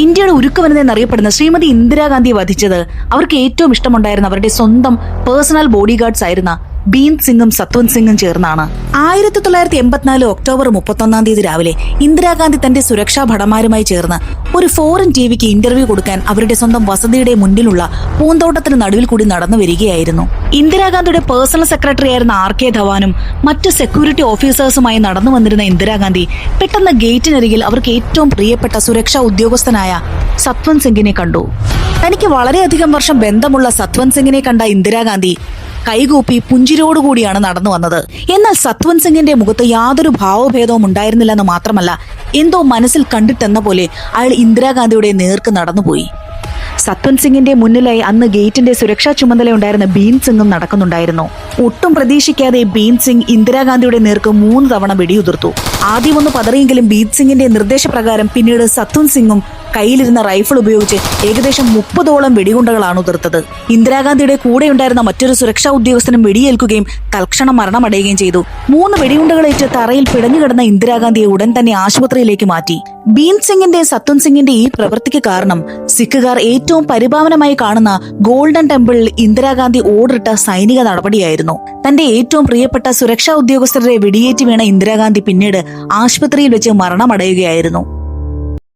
ഇന്ത്യയുടെ ഉരുക്കുവനിത എന്നറിയപ്പെടുന്ന ശ്രീമതി ഇന്ദിരാഗാന്ധിയെ വധിച്ചത് അവർക്ക് ഏറ്റവും ഇഷ്ടമുണ്ടായിരുന്ന അവരുടെ സ്വന്തം പേഴ്സണൽ ബോഡി ഗാർഡ്സ് ആയിരുന്ന ബീൻ സിംഗും സത്വന്ത് സിംഗും ചേർന്നാണ്. 1984 ഒക്ടോബർ 31 രാവിലെ ഇന്ദിരാഗാന്ധി തന്റെ സുരക്ഷാ ഭടന്മാരുമായി ചേർന്ന് ഒരു ഫോറിൻ ടിവിക്ക് ഇന്റർവ്യൂ കൊടുക്കാൻ അവരുടെ സ്വന്തം വസതിയുടെ മുന്നിലുള്ള പൂന്തോട്ടത്തിന് നടുവിൽ കൂടി നടന്നു വരികയായിരുന്നു. ഇന്ദിരാഗാന്ധിയുടെ പേഴ്സണൽ സെക്രട്ടറി ആയിരുന്ന RK ധവാനും മറ്റു സെക്യൂരിറ്റി ഓഫീസേഴ്സുമായി നടന്നു വന്നിരുന്ന ഇന്ദിരാഗാന്ധി പെട്ടെന്ന് ഗേറ്റിനരികിൽ അവർക്ക് ഏറ്റവും പ്രിയപ്പെട്ട സുരക്ഷാ ഉദ്യോഗസ്ഥനായ സത്വന്ത് സിംഗിനെ കണ്ടു. തനിക്ക് വളരെയധികം വർഷം ബന്ധമുള്ള സത്വന്ത് സിംഗിനെ കണ്ട ഇന്ദിരാഗാന്ധി കൈകൂപ്പി പുഞ്ചിരിയോടുകൂടിയാണ് നടന്നു വന്നത്. എന്നാൽ സത്വന്ത് സിംഗിന്റെ മുഖത്ത് യാതൊരു ഭാവഭേദവും ഉണ്ടായിരുന്നില്ലെന്ന് മാത്രമല്ല, എന്തോ മനസ്സിൽ കണ്ടിട്ടെന്ന പോലെ അയാൾ ഇന്ദിരാഗാന്ധിയുടെ നേർക്ക് നടന്നുപോയി. സത്വന്ത് സിംഗിന്റെ മുന്നിലായി അന്ന് ഗേറ്റിന്റെ സുരക്ഷാ ചുമതലയുണ്ടായിരുന്ന ബീൻ സിംഗും നടക്കുന്നുണ്ടായിരുന്നു. ഒട്ടും പ്രതീക്ഷിക്കാതെ ബീൻ സിംഗ് ഇന്ദിരാഗാന്ധിയുടെ നേർക്ക് 3 തവണ വെടിയുതിർത്തു. ആദ്യം ഒന്ന് പതറിയെങ്കിലും ബീൻ സിംഗിന്റെ നിർദ്ദേശപ്രകാരം പിന്നീട് സത്വന്ത് സിംഗും കയ്യിലിരുന്ന റൈഫിൾ ഉപയോഗിച്ച് ഏകദേശം 30ഓളം വെടികുണ്ടകളാണ് ഉതിർത്തത്. ഇന്ദിരാഗാന്ധിയുടെ കൂടെയുണ്ടായിരുന്ന മറ്റൊരു സുരക്ഷാ ഉദ്യോഗസ്ഥനും വെടിയേൽക്കുകയും തൽക്ഷണം മരണമടയുകയും ചെയ്തു. 3 വെടിയുണ്ടകളേറ്റ് തറയിൽ പിടഞ്ഞുകിടന്ന ഇന്ദിരാഗാന്ധിയെ ഉടൻ തന്നെ ആശുപത്രിയിലേക്ക് മാറ്റി. ബീൻ സിംഗിന്റെ സത്വന്ത് സിംഗിന്റെ ഈ പ്രവൃത്തിക്ക് കാരണം സിഖുകാർ ഏറ്റവും പരിപാവനമായി കാണുന്ന ഗോൾഡൻ ടെമ്പിളിൽ ഇന്ദിരാഗാന്ധി ഓർഡറിട്ട സൈനിക നടപടിയായിരുന്നു. തന്റെ ഏറ്റവും പ്രിയപ്പെട്ട സുരക്ഷാ ഉദ്യോഗസ്ഥരെ വെടിയേറ്റ് വീണ ഇന്ദിരാഗാന്ധി പിന്നീട് ആശുപത്രിയിൽ വെച്ച് മരണമടയുകയായിരുന്നു.